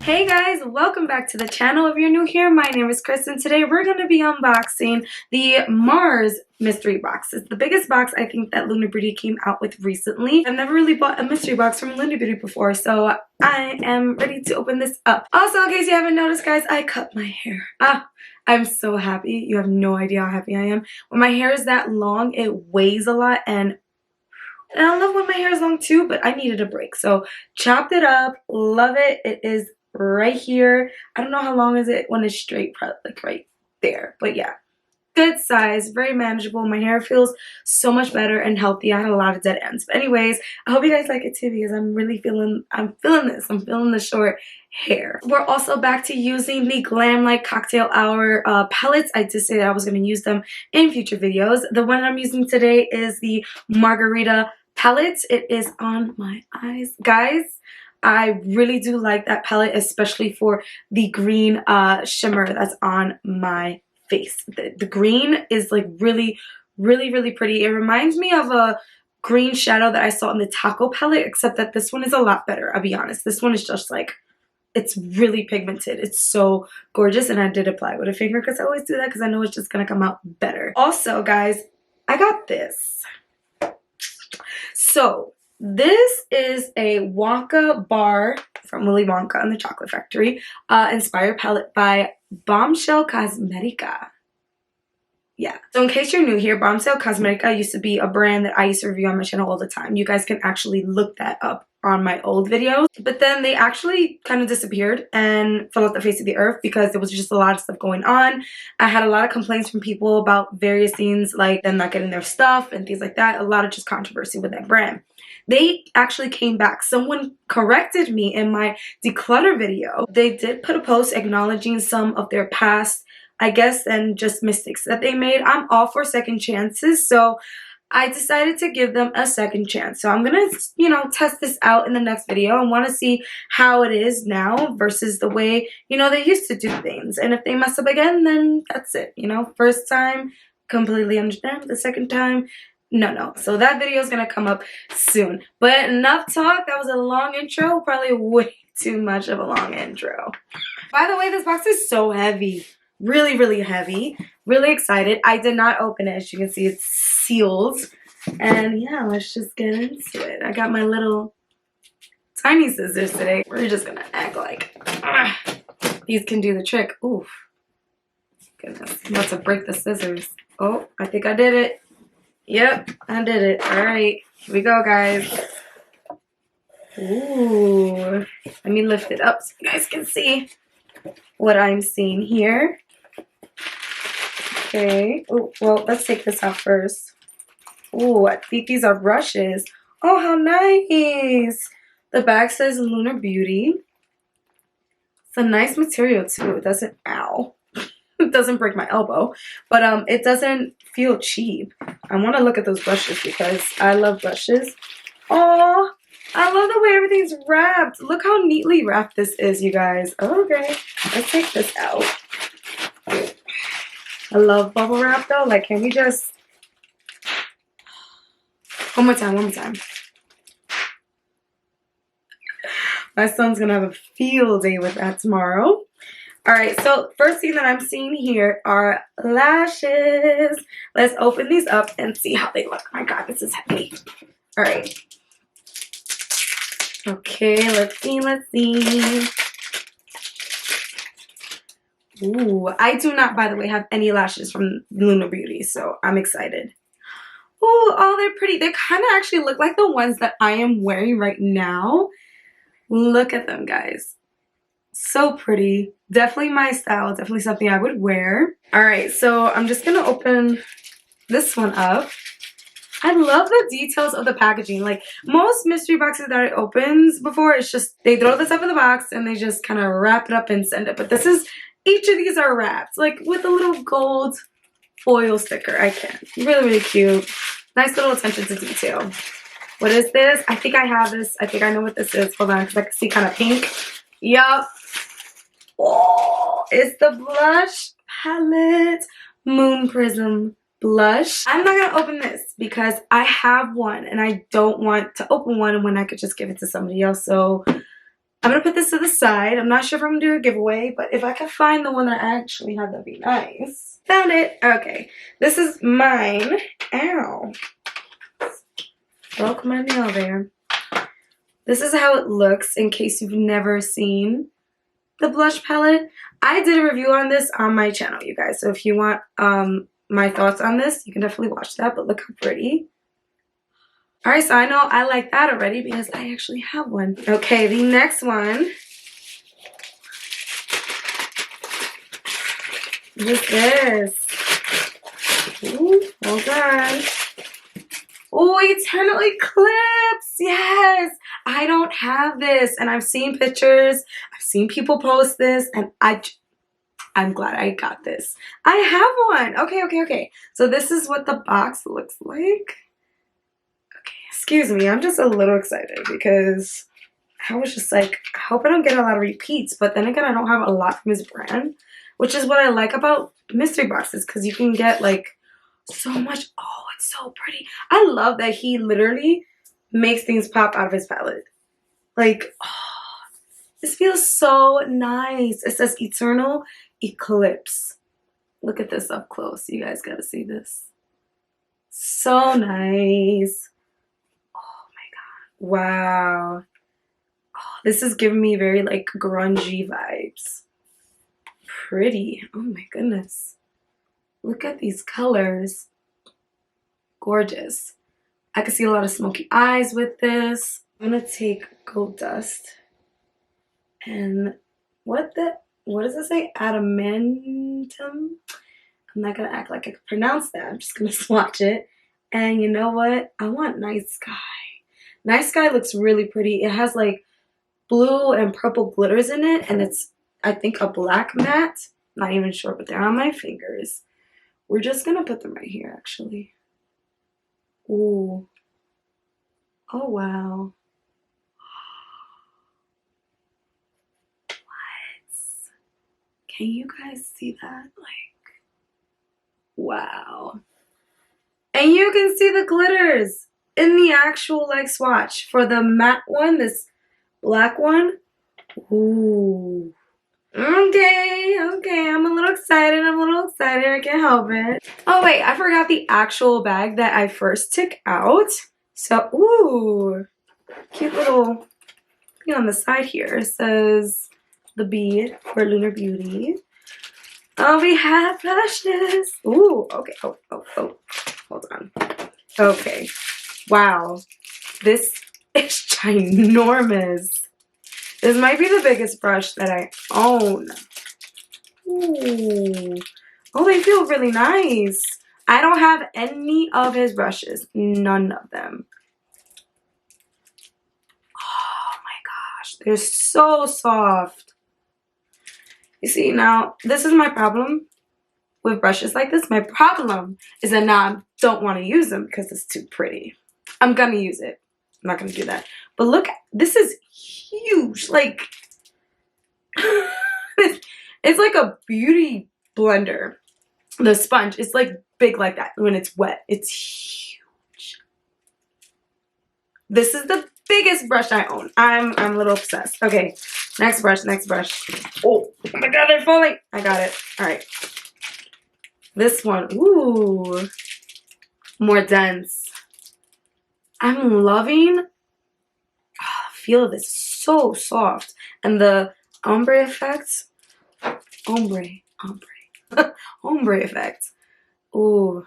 Hey guys, welcome back to the channel. If you're new here, my name is Chris and today we're going to be unboxing the Mars mystery box. It's the biggest box I think that Lunar Beauty came out with recently. I've never really bought a mystery box from Lunar Beauty before, so I am ready to open this up. Also, in case you haven't noticed guys, I cut my hair. I'm so happy. You have no idea how happy I am. When my hair is that long, it weighs a lot, and I love when my hair is long too, but I needed a break. So chopped it up, love it. It is right here. I don't know how long is it when it's straight, probably like right there, but yeah, good size, very manageable. My hair feels so much better and healthy. I had a lot of dead ends, but anyways, I hope you guys like it too because I'm feeling the short hair. We're also back to using the Glam Light Cocktail Hour palettes. I did say that I was going to use them in future videos. The one I'm using today is the Margarita palette. It is on my eyes, guys. I really do like that palette, especially for the green shimmer that's on my face. The green is like really pretty. It reminds me of a green shadow that I saw in the Taco palette, except that this one is a lot better. I'll be honest. This one is just like, it's really pigmented. It's so gorgeous, and I did apply with a finger because I always do that because I know it's just gonna come out better. Also, guys, I got this. So this is a Wonka bar from Willy Wonka and the Chocolate Factory inspired palette by Bombshell Cosmetica. Yeah. So in case you're new here, Bombshell Cosmetica used to be a brand that I used to review on my channel all the time. You guys can actually look that up on my old videos. But then they actually kind of disappeared and fell off the face of the earth because there was just a lot of stuff going on. I had a lot of complaints from people about various things, like them not getting their stuff and things like that. A lot of just controversy with that brand. They actually came back. Someone corrected me in my declutter video. They did put a post acknowledging some of their past, I guess, and just mistakes that they made. I'm all for second chances, so I decided to give them a second chance. So I'm gonna, test this out in the next video. I want to see how it is now versus the way, they used to do things. And if they mess up again, then that's it. First time, completely understand. The second time, no. So that video is gonna come up soon. But enough talk. That was a long intro. Probably way too much of a long intro. By the way, this box is so heavy. Really heavy. Really excited. I did not open it. As you can see, it's sealed. And yeah, let's just get into it. I got my little tiny scissors today. We're just gonna act like these can do the trick. Oof. Goodness. I'm about to break the scissors. Oh, I think I did it. Yep, I did it. Alright. Here we go, guys. Ooh. Let me lift it up so you guys can see what I'm seeing here. Okay. Oh, well, let's take this out first. Oh, I think these are brushes. Oh, how nice. The bag says Lunar Beauty. It's a nice material, too. It doesn't, ow. It doesn't break my elbow. But it doesn't feel cheap. I want to look at those brushes because I love brushes. Oh, I love the way everything's wrapped. Look how neatly wrapped this is, you guys. Okay, let's take this out. I love bubble wrap though. Like, can we just... One more time. My son's gonna have a field day with that tomorrow. Alright, so first thing that I'm seeing here are lashes. Let's open these up and see how they look. Oh my god, this is heavy. Alright. Okay, let's see. Ooh, I do not, by the way, have any lashes from Lunar Beauty, so I'm excited. Ooh, oh, they're pretty. They kind of actually look like the ones that I am wearing right now. Look at them, guys. So pretty. Definitely my style. Definitely something I would wear. Alright, so I'm just going to open this one up. I love the details of the packaging. Like, most mystery boxes that I opened before, it's just they throw the stuff in the box and they just kind of wrap it up and send it. But this is, each of these are wrapped, like with a little gold foil sticker. I can't. Really cute. Nice little attention to detail. What is this? I think I have this. I think I know what this is. Hold on, because I can see kind of pink. Yup. Oh, it's the blush palette. Moon Prism blush. I'm not gonna open this because I have one and I don't want to open one when I could just give it to somebody else. So I'm gonna put this to the side. I'm not sure if I'm gonna do a giveaway, but if I can find the one that I actually have, that'd be nice. Found it. Okay. This is mine. Ow. Broke my nail there. This is how it looks in case you've never seen the blush palette. I did a review on this on my channel, you guys. So if you want my thoughts on this, you can definitely watch that. But look how pretty. Alright, so I know I like that already because I actually have one. Okay, the next one. What is this? Ooh, hold on. Oh, Eternal Eclipse! Yes! I don't have this, and I've seen pictures. I've seen people post this, and I'm glad I got this. I have one! Okay. So this is what the box looks like. Excuse me, I'm just a little excited because I was just like, I hope I don't get a lot of repeats, but then again, I don't have a lot from his brand, which is what I like about mystery boxes because you can get like so much. Oh, it's so pretty. I love that he literally makes things pop out of his palette. Like, oh, this feels so nice. It says Eternal Eclipse. Look at this up close. You guys gotta see this. So nice. Wow. Oh, this is giving me very like grungy vibes. Pretty. Oh my goodness. Look at these colors. Gorgeous. I can see a lot of smoky eyes with this. I'm gonna take Gold Dust. And what does it say? Adamantium? I'm not gonna act like I can pronounce that. I'm just gonna swatch it. And you know what? I want Night Sky. Night Sky looks really pretty. It has like blue and purple glitters in it, and it's, I think, a black matte. Not even sure, but they're on my fingers. We're just gonna put them right here, actually. Ooh. Oh, wow. What? Can you guys see that? Like, wow. And you can see the glitters in the actual like swatch. For the matte one, this black one. Ooh. Okay, I'm a little excited. I can't help it. Oh wait, I forgot the actual bag that I first took out. So, ooh, cute little thing on the side here. It says the bead for Lunar Beauty. Oh, we have brushes. Ooh, okay. Oh, hold on. Okay. Wow, this is ginormous. This might be the biggest brush that I own. Ooh. Oh, they feel really nice. I don't have any of his brushes. None of them. Oh my gosh, they're so soft. You see, now, this is my problem with brushes like this. My problem is that now I don't want to use them because it's too pretty. I'm gonna use it. I'm not gonna do that. But look, this is huge. Like, it's like a beauty blender. The sponge, it's like big like that when it's wet. It's huge. This is the biggest brush I own. I'm a little obsessed. Okay, next brush. Oh my god, they're falling. I got it. All right. This one, ooh, more dense. I'm loving feel of this. So soft. And the ombre effect. Ombre effect. Ooh.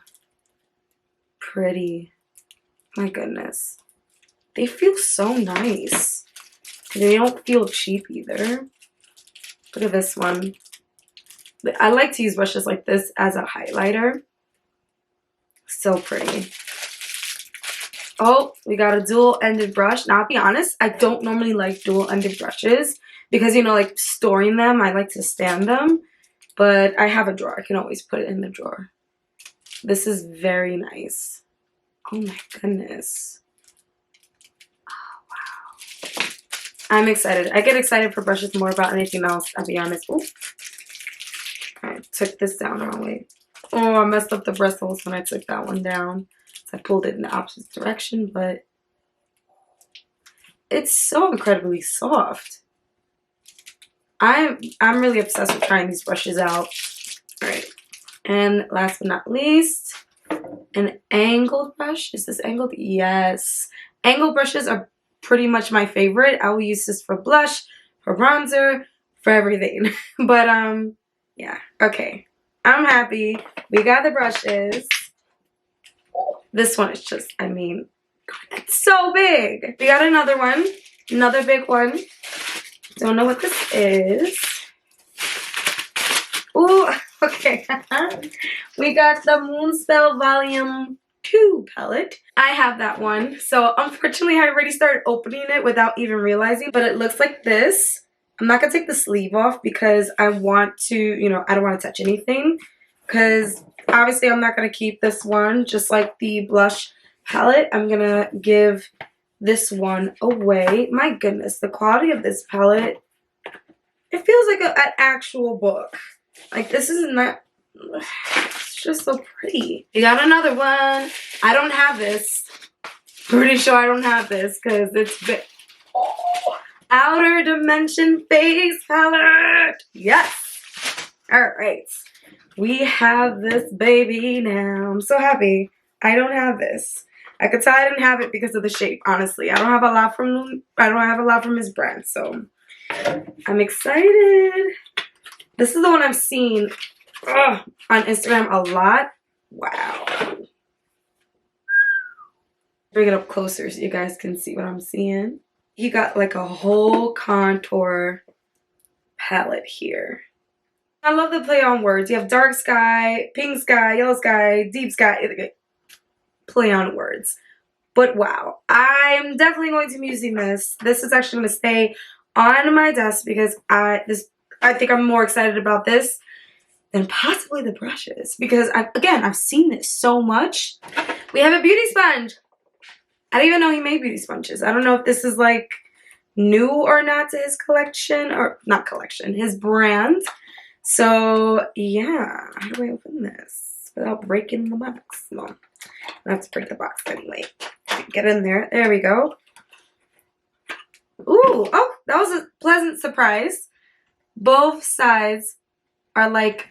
Pretty. My goodness. They feel so nice. They don't feel cheap either. Look at this one. I like to use brushes like this as a highlighter. So pretty. Oh, we got a dual-ended brush. Now, I'll be honest, I don't normally like dual-ended brushes because, you know, like storing them, I like to stand them. But I have a drawer. I can always put it in the drawer. This is very nice. Oh my goodness. Oh, wow. I'm excited. I get excited for brushes more about anything else, I'll be honest. Ooh. I took this down the wrong way. Oh, I messed up the bristles when I took that one down. I pulled it in the opposite direction, but it's so incredibly soft. I'm really obsessed with trying these brushes out. All right. And last but not least, an angled brush. Is this angled? Yes. Angled brushes are pretty much my favorite. I will use this for blush, for bronzer, for everything. But yeah. Okay. I'm happy. We got the brushes. This one is just, I mean, God, it's so big. We got another one. Another big one. Don't know what this is. Ooh, okay. We got the Moonspell Volume 2 palette. I have that one. So unfortunately, I already started opening it without even realizing. But it looks like this. I'm not going to take the sleeve off because I want to, you know, I don't want to touch anything. Because obviously I'm not going to keep this one. Just like the blush palette, I'm going to give this one away. My goodness, the quality of this palette, it feels like an actual book. Like, this is not, it's just so pretty. You got another one. I don't have this. Pretty sure I don't have this because it's big. Oh, Outer Dimension Face Palette. Yes. All right. We have this baby now. I'm so happy. I don't have this. I could tell I didn't have it because of the shape, honestly. I don't have a lot from his brand, so I'm excited. This is the one I've seen on Instagram a lot. Wow. Bring it up closer so you guys can see what I'm seeing. You got like a whole contour palette here. I love the play on words. You have dark sky, pink sky, yellow sky, deep sky. Play on words. But wow, I'm definitely going to be using this. This is actually going to stay on my desk because I think I'm more excited about this than possibly the brushes. Because, I've seen this so much. We have a beauty sponge. I didn't even know he made beauty sponges. I don't know if this is like new or not to his collection. Or not collection, his brand. So, yeah. How do I open this without breaking the box? No. I have to break the box anyway. Get in there. There we go. Ooh. Oh, that was a pleasant surprise. Both sides are like,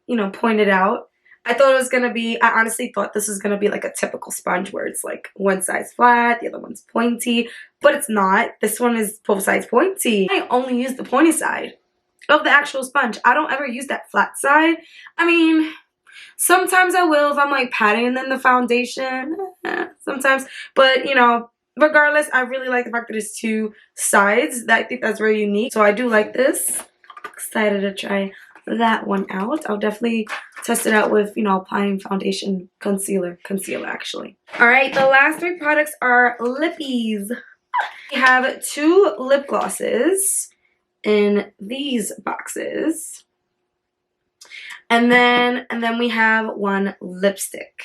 you know, pointed out. I thought it was going to be, I honestly thought this was going to be like a typical sponge where it's like one side's flat, the other one's pointy, but it's not. This one is both sides pointy. I only use the pointy side of the actual sponge. I don't ever use that flat side. I mean, sometimes I will if I'm like patting in the foundation, sometimes, but you know, regardless, I really like the fact that it's two sides. I think that's very unique. So I do like this. Excited to try that one out. I'll definitely test it out with, you know, applying foundation, concealer actually. All right, the last three products are lippies. We have two lip glosses in these boxes. And then we have one lipstick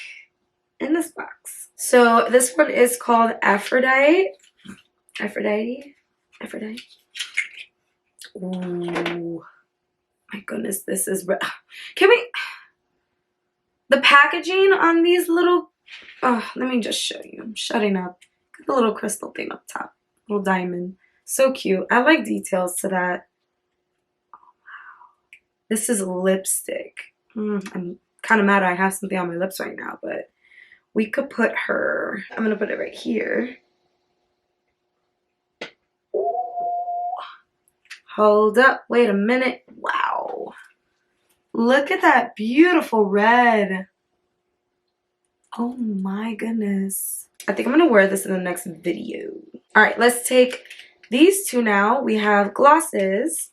in this box. So this one is called Aphrodite. Ooh. My goodness, this is... Can we... The packaging on these little... Oh, let me just show you. I'm shutting up. Got the little crystal thing up top. Little diamond. So cute. I like details to that. Oh, wow. This is lipstick. I'm kind of mad I have something on my lips right now, but we could put her... I'm going to put it right here. Hold up. Wait a minute. Wow. Look at that beautiful red. Oh my goodness. I think I'm going to wear this in the next video. All right, let's take these two now. We have glosses.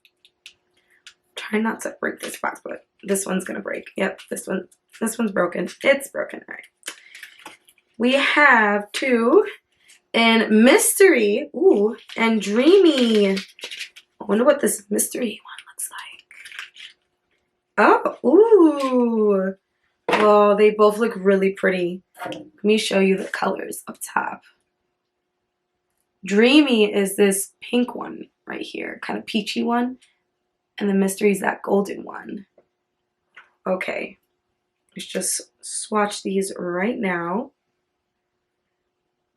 Try not to break this box, but this one's going to break. Yep, this one's broken. It's broken. All right. We have two in Mystery. Ooh, and Dreamy. I wonder what this mystery one looks like. Oh, ooh. Well, they both look really pretty. Let me show you the colors up top. Dreamy is this pink one right here, kind of peachy one. And the mystery is that golden one. Okay. Let's just swatch these right now.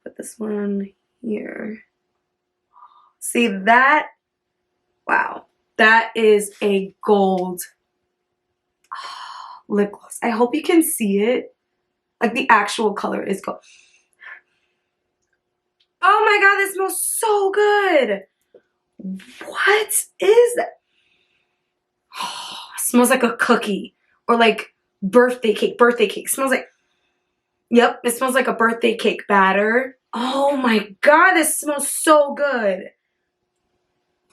Put this one here. See that? Wow. That is a gold lip gloss. I hope you can see it. Like the actual color is gold. Oh my god, this smells so good. What is that? Oh, smells like a cookie or like birthday cake. Birthday cake. Smells like, yep, it smells like a birthday cake batter. Oh my god, this smells so good.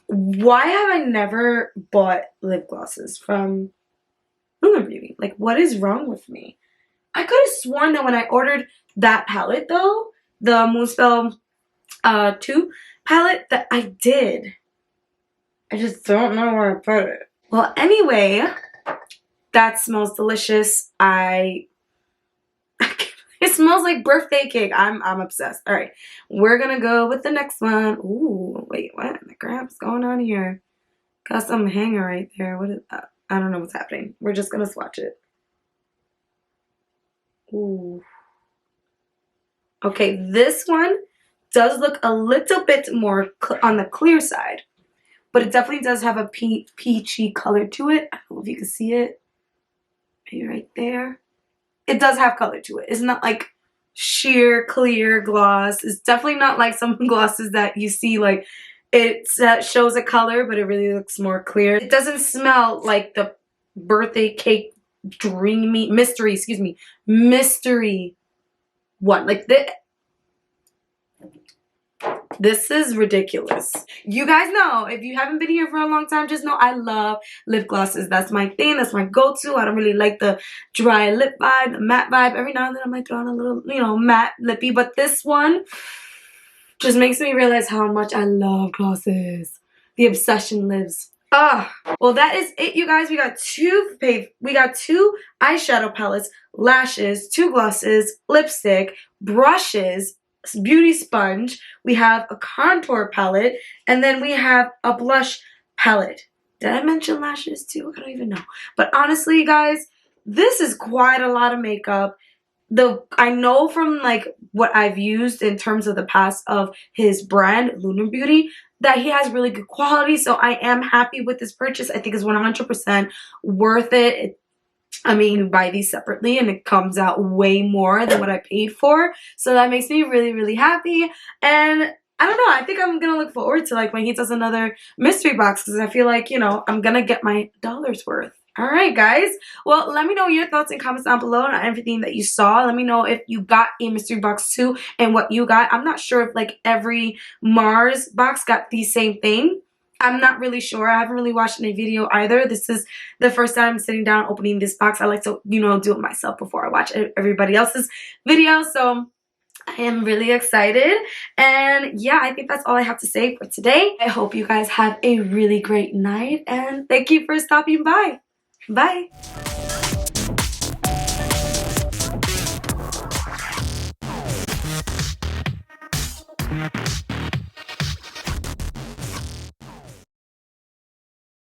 Why have I never bought lip glosses from Lunar Beauty? Like, what is wrong with me? I could have sworn that when I ordered that palette though, the Moonspell 2 palette, that I did. I just don't know where I put it. Well, anyway, that smells delicious. It smells like birthday cake. I'm obsessed. All right, we're gonna go with the next one. Ooh, wait, what in the crap's going on here? Got some hanger right there. What is that? I don't know what's happening. We're just gonna swatch it. Ooh. Okay, this one does look a little bit more on the clear side, but it definitely does have a peachy color to it. I don't know if you can see it. Maybe right there. It does have color to it. It's not like sheer clear gloss. It's definitely not like some glosses that you see like it shows a color, but it really looks more clear. It doesn't smell like the birthday cake dreamy mystery, excuse me, mystery one. Like this is ridiculous. You guys know, if you haven't been here for a long time, just know I love lip glosses. That's my thing. That's my go-to. I don't really like the dry lip vibe, the matte vibe. Every now and then I might throw on a little, you know, matte lippy. But this one just makes me realize how much I love glosses. The obsession lives. Well, that is it, you guys. We got two eyeshadow palettes, lashes, 2 glosses, lipstick, brushes, beauty sponge. We have a contour palette, and then we have a blush palette. Did I mention lashes too? I don't even know. But honestly, guys, this is quite a lot of makeup. I know from like what I've used in terms of the past of his brand, Lunar Beauty, that he has really good quality. So I am happy with this purchase. I think it's 100% worth it. I mean, you buy these separately and it comes out way more than what I paid for. So that makes me really, really happy. And I don't know, I think I'm going to look forward to like when he does another mystery box, because I feel like, you know, I'm going to get my dollar's worth. All right, guys. Well, let me know your thoughts and comments down below on everything that you saw. Let me know if you got a mystery box too and what you got. I'm not sure if like every Mars box got the same thing. I'm not really sure. I haven't really watched any video either. This is the first time I'm sitting down opening this box. I like to, you know, do it myself before I watch everybody else's video. So I am really excited. And yeah, I think that's all I have to say for today. I hope you guys have a really great night. And thank you for stopping by. Bye.